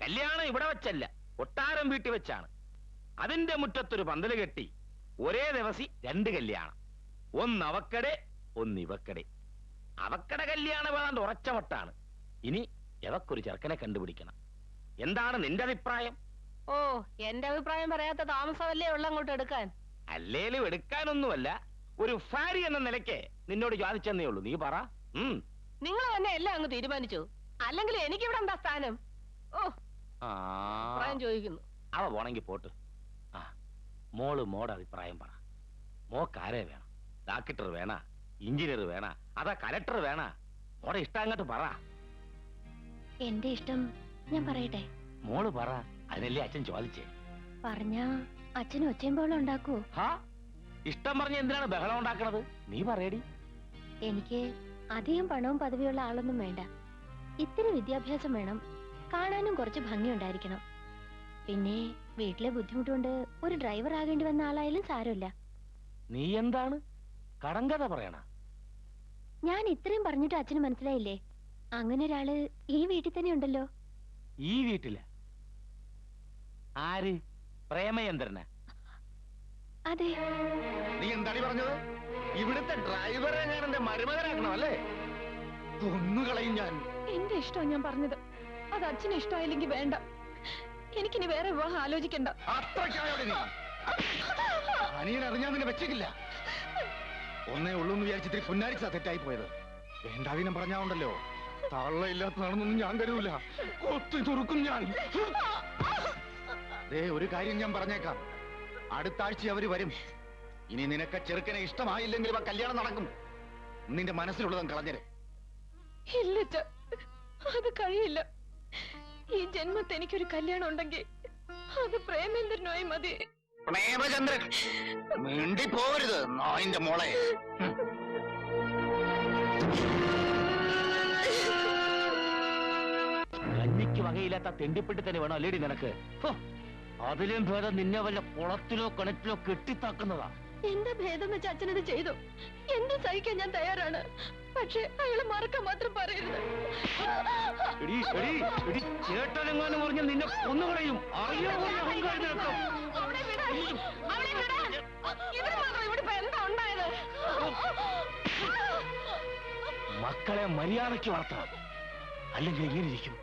കല്യാണം ഇവിടെ വെച്ചല്ല, കൊട്ടാരം വീട്ടിൽ വെച്ചാണ്. അതിന്റെ മുറ്റത്തൊരു പന്തല് കെട്ടി ഒരേ ദിവസം 2 കല്യാണം. ഒന്ന് അവക്കടെ, ഒന്ന് ഇവക്കടെ. അവക്കടെ കല്യാണം വേണ്ട ഉറച്ച മട്ടാണ്. ഇനി എവക്കൊരു ചെറുക്കനെ കണ്ടുപിടിക്കണം. എന്താണ് നിന്റെ അഭിപ്രായം? ഓ, എന്റെ അഭിപ്രായം പറയാത്ത താമസമല്ലേ ഉള്ള അങ്ങോട്ട് എടുക്കാൻ. അല്ലേലും എടുക്കാനൊന്നുമല്ല, ഒരു ഭാര്യ എന്ന നിലയ്ക്ക് നിന്നോട് ചോദിച്ചെന്നേ ഉള്ളൂ. നീ പറ. നിങ്ങൾ തന്നെ എല്ലാം അങ്ങ് തീരുമാനിച്ചു. അല്ലെങ്കിൽ എനിക്കിവിടെ എന്താ സ്ഥാനം? ഓ, അഭിപ്രായം ചോദിക്കുന്നു. അവ പോണെങ്കി പോട്ട്. മോടെ അഭിപ്രായം പറ. മോക്കാരെ വേണം? ഡോക്ടർ വേണ, എഞ്ചിനീയർ വേണ, അതാ കലക്ടർ വേണ? മോടെ ഇഷ്ടം അങ്ങോട്ട് പറ. എന്റെ ഇഷ്ടം ഞാൻ പറയട്ടെ? മോള് പറ, അതിനല്ലേ അച്ഛൻ ചോദിച്ചേ. പറഞ്ഞ അച്ഛനും ഒച്ചയും ബഹളം ഉണ്ടാക്കുവോ? ഇഷ്ടം പറഞ്ഞ എന്തിനാണ് ബഹളം ഉണ്ടാക്കണത്? നീ പറയടി. എനിക്ക് അധികം പണവും പദവിയുള്ള ആളൊന്നും വേണ്ട. ഇത്തിരി വിദ്യാഭ്യാസം വേണം, കാണാനും കുറച്ച് ഭംഗി ഉണ്ടായിരിക്കണം. പിന്നെ വീട്ടിലെ ബുദ്ധിമുട്ടുകൊണ്ട് ഒരു ഡ്രൈവർ ആകേണ്ടി വന്ന ആളായാലും സാരമില്ല. നീ എന്താണ് കടങ്കഥ പറയണ? ഞാൻ ഇത്രയും പറഞ്ഞിട്ട് അച്ഛന് മനസ്സിലായില്ലേ? അങ്ങനെ ഒരാള് ഈ വീട്ടിൽ തന്നെ ഉണ്ടല്ലോ. ഈ വീട്ടില് ആര്? പ്രേമചന്ദ്രന്? അതെ. നീ എന്താണ് പറഞ്ഞത്? ഇവിടുത്തെ ഡ്രൈവറെ ഞാൻ എന്റെ മരുമകനാക്കണം അല്ലേ? കൊന്നുകളയും ഞാൻ. എന്റെ ഇഷ്ടം ഞാൻ പറഞ്ഞത്. അത് അച്ഛന് ഇഷ്ടമായില്ലെങ്കിൽ വേണ്ട. എനിക്കിനി വേറെ വിവാഹം ആലോചിക്കണ്ട. അത്രയ്ക്കായോടെ നീ അനിയൻ അറിഞ്ഞാൽ നിന്നെ വെച്ചേക്കില്ല. ഒന്നേ ഉള്ളൂ എന്ന് വിചാരിച്ചിട്ട് പുന്നാരിച്ചാ തെറ്റായി പോയത്. വേണ്ടാവിനം പറഞ്ഞാണ്ടല്ലോ, തള്ളയില്ലാത്തതാണെന്നൊന്നും ഞാൻ കരുതൂല. കൊത്തി തുറക്കും ഞാൻ. ഒരു കാര്യം ഞാൻ പറഞ്ഞേക്കാം, അടുത്ത ആഴ്ച അവര് വരും. ഇനി നിനക്ക് ചെറുക്കനെ ഇഷ്ടമായില്ലെങ്കിൽ ആ കല്യാണം നടക്കും. നിന്റെ മനസ്സിലുള്ളതും കളഞ്ഞരെ. ഇല്ല, അത് കഴിയില്ല. ഈ ജന്മത്തെ എനിക്കൊരു കല്യാണം ഉണ്ടെങ്കിൽ അത് പ്രേമേന്ദ്രനായി മതി. പ്രേമചന്ദ്രൻ മിണ്ടി പോകരുത് നായിന്റെ മോളെ. കഞ്ഞിക്ക് വകയില്ലാത്ത തെണ്ടിപ്പെട്ടി തന്നെ വേണോ അല്ലേടി നിനക്ക്? അതിലും ഭേദം നിന്നെ വല്ല കുളത്തിലോ കിണറ്റിലോ കെട്ടിത്താക്കുന്നതാ. എന്താ ഭേദം വെച്ച് അച്ഛനത് ചെയ്തു. എന്ത് സഹിക്കാൻ ഞാൻ തയ്യാറാണ്. പക്ഷെ അയാളെ മറക്കാൻ മാത്രം പറയരുത്. ചേട്ടനെങ്ങാനും പറഞ്ഞ നിന്നെ കൊന്നുകളയും. മക്കളെ മര്യാദയ്ക്ക് വളർത്തണം, അല്ലെങ്കിൽ എങ്ങനെ ഇരിക്കും?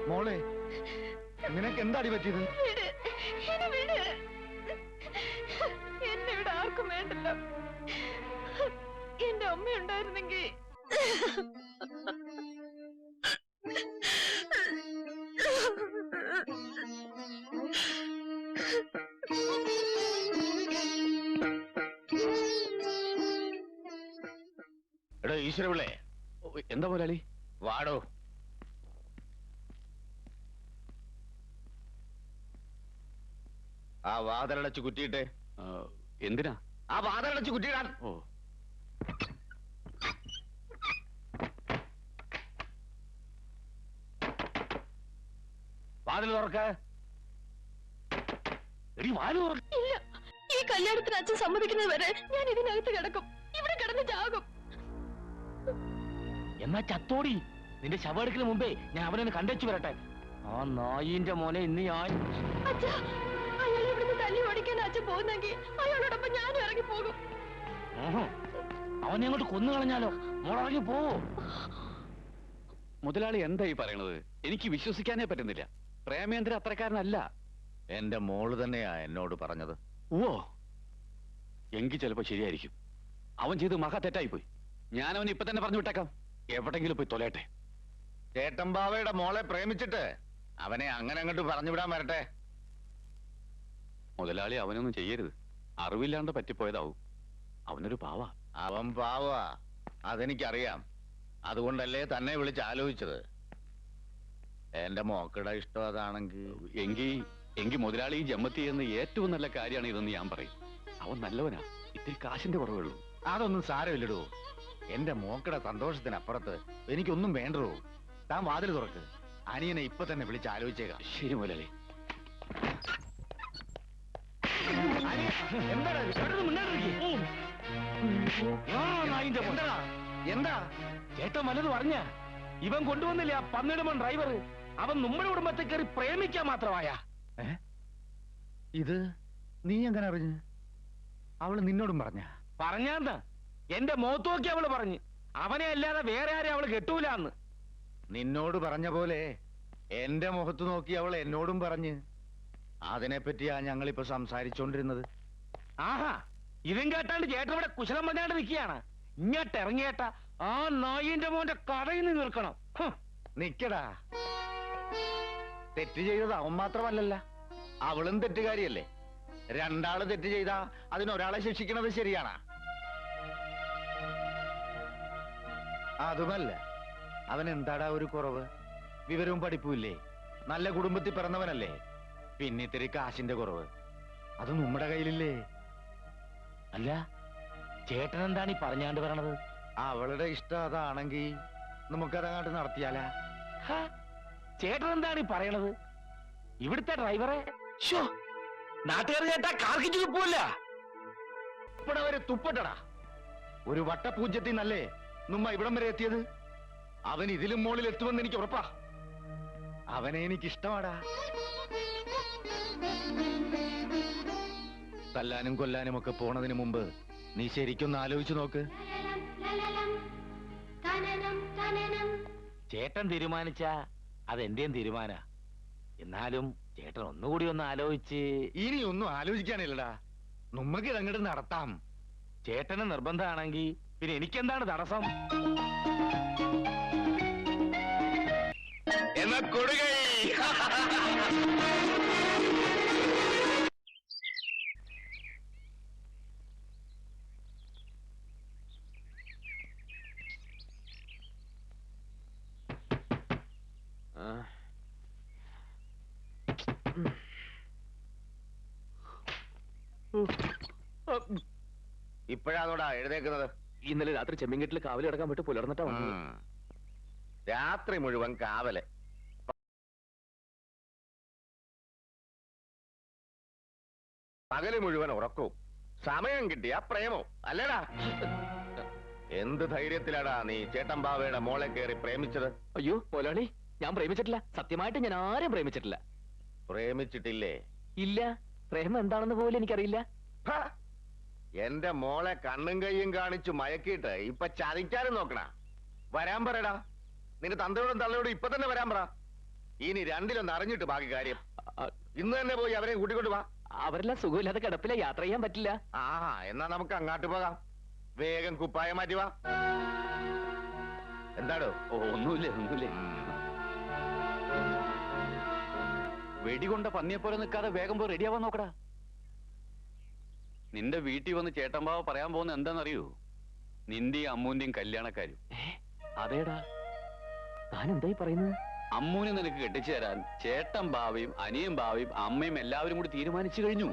മോളെ, നിനക്ക് എന്താടി പറ്റിയത്? എന്നെ ഇവിടെ ആർക്കും വേണ്ടല്ലോ. എന്റെ അമ്മ ഉണ്ടായിരുന്നെങ്കിൽ. എടോ ഈശ്വരപിള്ളേ. എന്താ മുതലാളി? വാടോ. ആ വാതിലടച്ച് കുറ്റിയിട്ടെ. എന്തിനാ? ആ വാതിലടച്ച് കുറ്റിയിടാൻ. ഓ, വാതിൽ തുറക്ക. എടി വാതിൽ തുറക്ക. ഇല്ല, ഈ കല്യാണത്തിന് അച്ഛൻ സമ്മതിക്കുന്നത് വരെ ഞാൻ ഇതിനകത്ത് കിടക്കും. ഇവിടെ കിടന്ന് ചാകും. എന്നാ ചത്തോടി. നിന്റെ ശവെടുക്കല് മുമ്പേ ഞാൻ അവനെ കണ്ടേച്ചു വരട്ടെ. ആ നായിന്റെ മോനെ ഇന്ന് ഞാൻ. അച്ഛാ, അയാൾ ഇവിടുന്ന് തല്ലി ഓടിക്കാൻ അച്ഛൻ പോകുന്നെങ്കിൽ അയാളോടൊപ്പം ഞാനും ഇറങ്ങി പോകും. അവനെ അങ്ങോട്ട് കൊന്നു കളഞ്ഞാലോ? മോളിറങ്ങി പോവോ? മുതലാളി എന്തായി പറയണത്? എനിക്ക് വിശ്വസിക്കാനേ പറ്റുന്നില്ല. പ്രേമേന്ദ്രൻ അത്രക്കാരനല്ല. എന്റെ മോള് തന്നെയാ എന്നോട് പറഞ്ഞത്. ഓ, എങ്കിൽ ചിലപ്പോ ശരിയായിരിക്കും. അവൻ ചെയ്ത് മഹാ തെറ്റായി പോയി. ഞാൻ അവൻ ഇപ്പൊ തന്നെ പറഞ്ഞു വിട്ടേക്കാം. എവിടെങ്കിലും പോയി തൊലയട്ടെ. ചേട്ടമ്പാവയുടെ മോളെ പ്രേമിച്ചിട്ട് അവനെ അങ്ങനെ അങ്ങോട്ട് പറഞ്ഞു വിടാൻ വരട്ടെ. മുതലാളി അവനൊന്നും ചെയ്യരുത്. അറിവില്ലാണ്ട് പറ്റിപ്പോയതാവും. അവനൊരു പാവ. അവൻ പാവാ, അതെനിക്കറിയാം. അതുകൊണ്ടല്ലേ തന്നെ വിളിച്ച് ആലോചിച്ചത്. എന്റെ മോക്കടെ ഇഷ്ടം അതാണെങ്കിൽ എങ്കിൽ മുതലാളി ഈ ജമ്മത്തി ചെയ്യുന്ന ഏറ്റവും നല്ല കാര്യമാണ് ഇതെന്ന് ഞാൻ പറയും. അവൻ നല്ലവനാ. ഇത്തിരി കാശിന്റെ കുറവുള്ളൂ. അതൊന്നും സാരമില്ലടോ. എന്റെ മോക്കടെ സന്തോഷത്തിനപ്പുറത്ത് എനിക്കൊന്നും വേണ്ടോ. താൻ വാതിൽ തുറക്ക്. അനിയനെ ഇപ്പൊ തന്നെ വിളിച്ച് ആലോചിച്ചേക്കാം. ശരി മുതലാളി. എന്താ ചേട്ടൻ വല്ലത് പറഞ്ഞ? ഇവൻ കൊണ്ടുവന്നില്ലേ ആ പന്നിടുമ്പൻ ഡ്രൈവർ? അവൻ നമ്മുടെ കുടുംബത്തെ കയറി പ്രേമിക്കാൻ മാത്രമായ. ഇത് നീ എങ്ങനെ അറിഞ്ഞു? അവള് നിന്നോടും പറഞ്ഞാന്ന് എന്റെ മുഖത്ത് നോക്കി അവള് പറഞ്ഞു. അവനെ അല്ലാതെ വേറെ ആരെ അവള് കെട്ടൂലെന്ന്. നിന്നോട് പറഞ്ഞ പോലെ എന്റെ മുഖത്ത് നോക്കി അവൾ എന്നോടും പറഞ്ഞ്. അതിനെപ്പറ്റിയാ ഞങ്ങളിപ്പോ സംസാരിച്ചോണ്ടിരുന്നത്. ആഹാ, ഇതും കേട്ടാണ്ട് ചേട്ടൻ ഇവിടെ കുശലം പറഞ്ഞാണ്ട് നിൽക്കുകയാണ്. ഇങ്ങോട്ട് ഇറങ്ങിയേട്ട ആ നായിന്റെ മോന്റെ കടയിൽ നിന്ന് നിൽക്കണം. നിക്കടാ. തെറ്റ് ചെയ്തത് അവൻ മാത്രമല്ലല്ല, അവളും തെറ്റുകാരിയല്ലേ. രണ്ടാള് തെറ്റ് ചെയ്താ അതിനൊരാളെ ശിക്ഷിക്കണത് ശരിയാണ്? അതുമല്ല, അവൻ എന്താടാ ഒരു കുറവ്? വിവരവും പഠിപ്പുമില്ലേ? നല്ല കുടുംബത്തിൽ പിറന്നവനല്ലേ? പിന്നെ ഇത്തിരി കാശിന്റെ കുറവ് അത് നമ്മുടെ കയ്യിലില്ലേ? അല്ല, ചേട്ടൻ എന്താണ് ഈ പറഞ്ഞാണ്ട് പറയണത്? അവളുടെ ഇഷ്ടം അതാണെങ്കിൽ നമുക്കതങ്ങാട്ട് നടത്തിയാലാ? ചേട്ടൻ എന്താണ് ഈ പറയണത്? ഇവിടുത്തെ ഡ്രൈവറെ നാട്ടുകാർ ചേട്ടാ കാർക്കിച്ചു തുപ്പൂല്ല. ഇവിടെ വരെ തുപ്പട്ടടാ. ഒരു വട്ടപൂജ്യത്തിൽ നല്ലേ നമ്മ ഇവിടം വരെ എത്തിയത്. അവൻ ഇതിലും മുകളിൽ എത്തുമെന്ന് എനിക്ക് ഉറപ്പാ. അവനെ എനിക്കിഷ്ടമാടാ. തല്ലാനും കൊല്ലാനും ഒക്കെ പോണതിന് മുമ്പ് നീ ശരിക്കൊന്ന് ആലോചിച്ചു നോക്ക്. ചേട്ടൻ തീരുമാനിച്ച അതെന്റെയും തീരുമാന. എന്നാലും ചേട്ടൻ ഒന്നുകൂടി ഒന്ന് ആലോചിച്ച്. ഇനി ഒന്നും ആലോചിക്കാനില്ലടാ, നമ്മക്ക് ഇതങ്ങോട്ട് നടത്താം. ചേട്ടന് നിർബന്ധമാണെങ്കിൽ പിന്നെ എനിക്കെന്താണ് തടസ്സം? എന്നാ കൊടുകൈ. ഇപ്പോഴാണോടാ എഴുന്നേക്കുന്നത്? ഇന്നലെ രാത്രി ചെമ്മീൻകെട്ടിൽ കാവലി കിടക്കാൻ വിട്ട് പുലർന്നിട്ടാ വന്നത്. രാത്രി മുഴുവൻ കാവല്, പകല് മുഴുവൻ ഉറക്കവും, സമയം കിട്ടിയ പ്രേമവും അല്ലേടാ? എന്ത് ധൈര്യത്തിലാടാ നീ ചേട്ടൻ ബാവയുടെ മോളെ കയറി പ്രേമിച്ചത്? അയ്യോ മുതലാളി, ഞാൻ പ്രേമിച്ചിട്ടില്ല. സത്യമായിട്ട് ഞാൻ ആരെയും പ്രേമിച്ചിട്ടില്ല. പ്രേമിച്ചിട്ടില്ലേ? ഇല്ല, പ്രേമം എന്താണെന്ന് പോലും എനിക്കറിയില്ല. എന്റെ മോളെ കണ്ണും കയ്യും കാണിച്ചു മയക്കിയിട്ട് ഇപ്പൊ ചതിക്കാനും നോക്കണ. വരാൻ പറയടാ. നിന്റെ തന്തയോടും തള്ളയോടും ഇപ്പൊ തന്നെ വരാൻ പറ. ഇനി രണ്ടിലൊന്ന് അറിഞ്ഞിട്ട് ബാക്കി കാര്യം. ഇന്ന് തന്നെ പോയി അവരെ കൂട്ടിക്കൊണ്ട് വാ. അവരെല്ലാം സുഖമില്ലാതെ കിടപ്പില്ല, യാത്ര ചെയ്യാൻ പറ്റില്ല. ആഹാ, എന്നാ നമുക്ക് അങ്ങാട്ട് പോകാം. വേഗം കുപ്പായം മാറ്റി വാ. എന്താടോ? ഒന്നുമില്ല. വെടികൊണ്ട പന്നിയെ പോലെ നിൽക്കാതെ വേഗം പോയി റെഡിയാവാൻ നോക്കടാ. നിന്റെ വീട്ടിൽ വന്ന് ചേട്ടമ്പാവ പറയാൻ പോകുന്ന എന്താണെന്നറിയൂ? നിന്റെയും അമ്മൂന്റെയും കല്യാണക്കാരും. അതേടാ, താൻ എന്തായി പറയുന്നത്? അമ്മൂനെ നിനക്ക് കെട്ടിച്ചു തരാൻ ചേട്ടൻ ബാവയും അനിയൻ ബാവയും അമ്മയും എല്ലാവരും കൂടി തീരുമാനിച്ചു കഴിഞ്ഞു.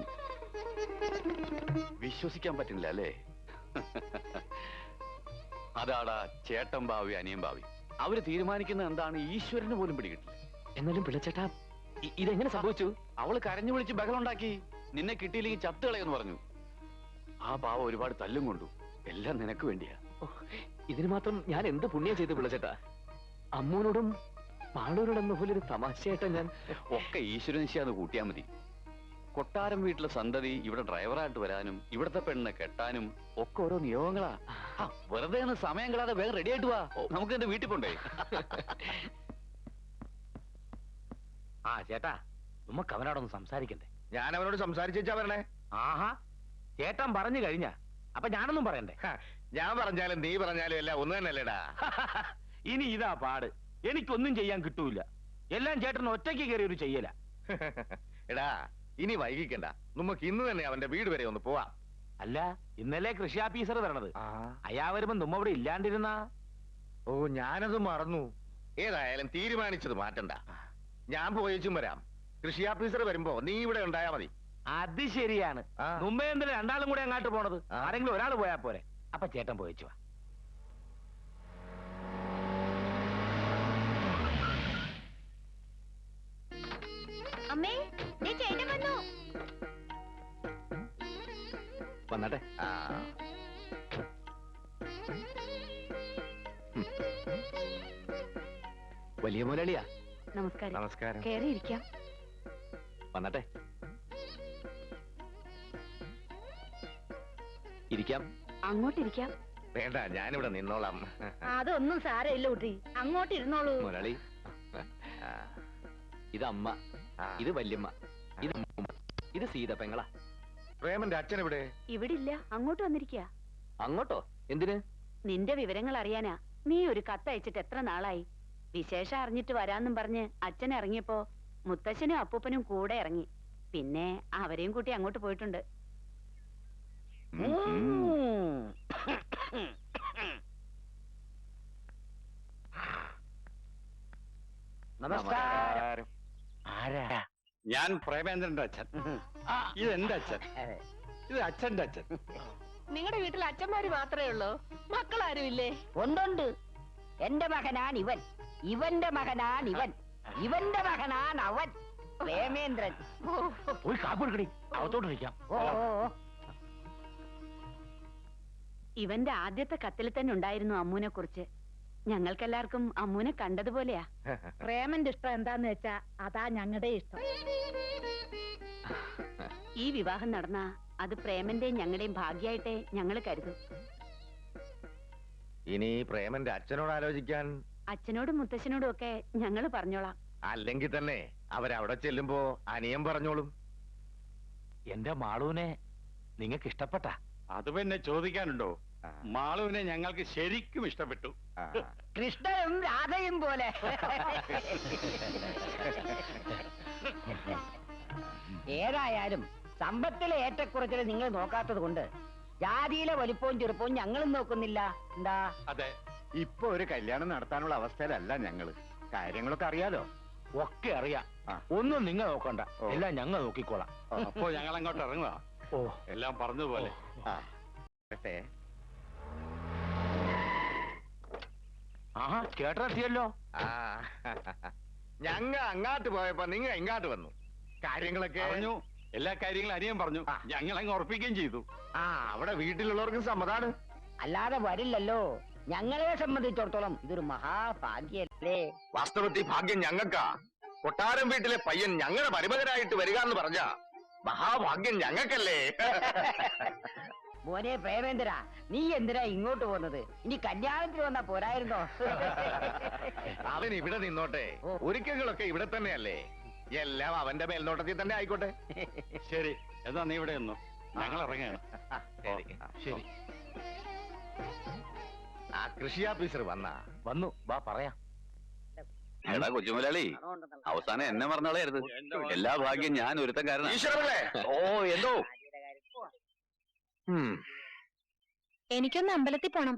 വിശ്വസിക്കാൻ പറ്റില്ല അല്ലേ? അതാടാ ചേട്ടൻ ബാവി അനിയൻ ബാവി. അവര് തീരുമാനിക്കുന്നത് എന്താണ് ഈശ്വരന് പോലും പിടികിട്ടില്ല. എന്നാലും പിള്ളച്ചേട്ടാ, ഇതെങ്ങനെ സംഭവിച്ചു? അവള് കരഞ്ഞു വിളിച്ച് ബഹളുണ്ടാക്കി. നിന്നെ കിട്ടിയില്ലെങ്കിൽ ചത്തുകളയെന്ന് പറഞ്ഞു. ആ പാവ ഒരുപാട് തല്ലും കൊണ്ടു. എല്ലാം നിനക്ക് വേണ്ടിയാ. ഇതിന് മാത്രം ഞാൻ എന്ത് പുണ്യം ചെയ്ത് പിള്ളച്ചേട്ടാ? അമ്മൂനോടും മാളൂരോടെന്ന പോലെ ഒരു തമാശയായിട്ടാ ഞാൻ. ഒക്കെ ഈശ്വരനിശ്ചയാന്ന് കൂട്ടിയാ മതി. കൊട്ടാരം വീട്ടിലെ സന്തതി ഇവിടെ ഡ്രൈവറായിട്ട് വരാനും ഇവിടത്തെ പെണ്ണിനെ കെട്ടാനും ഒക്കെ ഓരോ നിയോഗങ്ങളാ. വെറുതെ ഒന്ന് സമയം കളാതെ വേഗം റെഡി ആയിട്ട് വാ. നമുക്ക് എന്റെ വീട്ടിൽ പോണ്ടേ? ആ ചേട്ടാ, നമുക്ക് അവനോടൊന്ന് സംസാരിക്കണ്ടേ? ഞാൻ അവനോട് സംസാരിച്ചാ വരണേ. ആഹാ, ചേട്ടൻ പറഞ്ഞു കഴിഞ്ഞ അപ്പൊ ഞാനൊന്നും പറയണ്ടേ? ഞാൻ പറഞ്ഞാലും നീ പറഞ്ഞാലും എല്ലാം ഒന്ന് തന്നെയല്ലേടാ. ഇനി ഇതാ പാട്. എനിക്കൊന്നും ചെയ്യാൻ കിട്ടൂല. എല്ലാം ചേട്ടൻ ഒറ്റയ്ക്ക് കയറി ഒരു ചെയ്യല. എടാ, ഇനി വൈകിക്കണ്ട. നമുക്ക് ഇന്ന് തന്നെ അവന്റെ വീട് വരെ ഒന്ന് പോവാം. അല്ല, ഇന്നലെ കൃഷി ഓഫീസർ വരണത്. അയാ വരുമ്പോ നമ്മ ഇവിടെ ഇല്ലാണ്ടിരുന്ന. ഓ, ഞാനത് മറന്നു. ഏതായാലും തീരുമാനിച്ചത് മാറ്റണ്ട. ഞാൻ പോയേച്ചും വരാം. കൃഷി ഓഫീസർ വരുമ്പോ നീ ഇവിടെ ഉണ്ടായാ മതി. അത് ശരിയാണ്. മുമ്പേ എന്തിനാ രണ്ടാളും കൂടെ അങ്ങോട്ട് പോണത്? ആരെങ്കിലും ഒരാൾ പോയാ പോരെ. അപ്പൊ ചേട്ടൻ പോയിച്ചു വാ. വന്നാട്ടെ. വലിയ മുതലാളിയാ. നമസ്കാരം. നമസ്കാരം. കേറിയിരിക്കാം. വന്നാട്ടെ. ഇരിക്കാം. അങ്ങോട്ടിരിക്കാം. വേണ്ട, ഞാനിവിടെ നിന്നോളാം. അതൊന്നും സാരമില്ല കുട്ടി, അങ്ങോട്ട് ഇരുന്നോളൂ. മുതലാളി, ഇത് അമ്മ, ഇത് വല്യമ്മ, ഇത് അമ്മൂമ്മ, ഇത് സീത പെങ്ങളാ. പ്രേമന്റെ അച്ഛൻ എവിടെ? ഇവിടെ ഇല്ല, അങ്ങോട്ട് വന്നിരിക്കുക. അങ്ങോട്ടോ? എന്തിന്? നിന്റെ വിവരങ്ങൾ അറിയാനാ. നീ ഒരു കത്തയച്ചിട്ട് എത്ര നാളായി? വിശേഷം അറിഞ്ഞിട്ട് വരാന്നും പറഞ്ഞ് അച്ഛൻ ഇറങ്ങിയപ്പോ മുത്തശ്ശനും അപ്പൂപ്പനും കൂടെ ഇറങ്ങി. പിന്നെ അവരെയും കൂട്ടി അങ്ങോട്ട് പോയിട്ടുണ്ട്. നമസ്കാരം. ആരാ? ഞാൻ പ്രേമേന്ദ്രന്റെ അച്ഛൻ. ഇത് എന്റെ അച്ഛൻ. ഇത് അച്ഛന്റെ അച്ഛൻ. നിങ്ങളുടെ വീട്ടിൽ അച്ഛന്മാര് മാത്രമേ ഉള്ളൂ? മക്കളാരും ഇല്ലേ? ഉണ്ടുണ്ട്. എന്റെ മകനാണ് ഇവൻ, ഇവന്റെ മകനാണ് ഇവൻ, ഇവന്റെ മകനാണ് അവൻ. പ്രേമേന്ദ്രൻ. പോയി കാപ്പെടുക്കടി, അകത്തോട്ടിരിക്കാം. ഓ ഓ, ഓ. ഇവന്റെ ആദ്യത്തെ കത്തിൽ തന്നെ ഉണ്ടായിരുന്നു അമ്മൂനെ കുറിച്ച്. ഞങ്ങൾക്കെല്ലാവർക്കും അമ്മൂനെ കണ്ടതുപോലെയാ. പ്രേമന്റെ ഇഷ്ടം എന്താന്ന് വെച്ചാ അതാ ഞങ്ങളുടെ ഇഷ്ടം. ഈ വിവാഹം നടന്ന അത് പ്രേമന്റെയും ഞങ്ങളുടെയും ഭാഗ്യായിട്ടേ ഞങ്ങൾ കരുതും. ഇനി പ്രേമന്റെ അച്ഛനോട് ആലോചിക്കാൻ. അച്ഛനോടും മുത്തശ്ശനോടും ഒക്കെ ഞങ്ങൾ പറഞ്ഞോളാം. അല്ലെങ്കിൽ തന്നെ അവരവിടെ ചെല്ലുമ്പോ അനിയൻ പറഞ്ഞോളും. എന്റെ മാളൂനെ നിങ്ങൾക്ക് ഇഷ്ടപ്പെട്ട? അത് പിന്നെ ചോദിക്കാനുണ്ടോ? മാളുവിനെ ഞങ്ങൾക്ക് ശരിക്കും ഇഷ്ടപ്പെട്ടു. കൃഷ്ണനും രാധയും പോലെ. ഏതായാലും സമ്പത്തിലെ ഏറ്റക്കുറച്ചിൽ നിങ്ങൾ നോക്കാത്തത് കൊണ്ട് ജാതിയിലെ വലിപ്പവും ചെറുപ്പവും ഞങ്ങളും നോക്കുന്നില്ല. എന്താ? അതെ, ഇപ്പൊ ഒരു കല്യാണം നടത്താനുള്ള അവസ്ഥയിലല്ല ഞങ്ങള്. കാര്യങ്ങളൊക്കെ അറിയാലോ. ഒക്കെ അറിയാം. ഒന്നും നിങ്ങൾ നോക്കണ്ട, എല്ലാം ഞങ്ങൾ നോക്കിക്കോളാം. അപ്പോ ഞങ്ങൾ അങ്ങോട്ട് ഇറങ്ങുക. ഓ, എല്ലാം പറഞ്ഞതുപോലെ. ആഹാ, കേട്ടെത്തിയല്ലോ. ഞങ്ങ അങ്ങാട്ട് പോയപ്പോ നിങ്ങ ഇങ്ങാട്ട് വന്നു. കാര്യങ്ങളൊക്കെ പറഞ്ഞു. എല്ലാ കാര്യങ്ങളും അനിയൻ പറഞ്ഞു. ഞങ്ങൾ അങ്ങ് ഉറപ്പിക്കുകയും ചെയ്തു. അവിടെ വീട്ടിലുള്ളവർക്കും സമ്മതാണ്. അല്ലാതെ വരില്ലല്ലോ. ഞങ്ങളെ സംബന്ധിച്ചിടത്തോളം ഇതൊരു മഹാഭാഗ്യല്ലേ. വാസ്തവത്തിൽ ഭാഗ്യം ഞങ്ങൾക്കാ. കൊട്ടാരം വീട്ടിലെ പയ്യൻ ഞങ്ങളുടെ മരുമകനായിട്ട് വരിക എന്ന് പറഞ്ഞ മഹാഭാഗ്യം ഞങ്ങൾക്കല്ലേ. മോനെ പ്രേമേന്ദ്ര, നീ എന്തിനാ ഇങ്ങോട്ട് പോകുന്നത്? ഇനി കല്യാണത്തിന് വന്നാ പോരായിരുന്നോ? അവൻ ഇവിടെ നിന്നോട്ടെ. ഒരുക്കങ്ങളൊക്കെ ഇവിടെ തന്നെയല്ലേ. എല്ലാം അവന്റെ മേൽനോട്ടത്തിൽ തന്നെ ആയിക്കോട്ടെ. ശരി, എന്നാ നീ ഇവിടെ നിന്നു. ഞങ്ങൾ ഇറങ്ങുകയാണ്. ശരി. ആ കൃഷി ഓഫീസർ വന്നു, വാ പറയാം. എടാ കൊച്ചുമുതലാളി, അവസാനം എന്നെ മറന്നോളായിരുന്നു. എല്ലാ ഭാഗ്യം ഞാൻ ഒരുത്തൻ കാരണം. ഓ, എന്തോ? എനിക്കൊന്ന് അമ്പലത്തിൽ പോണം.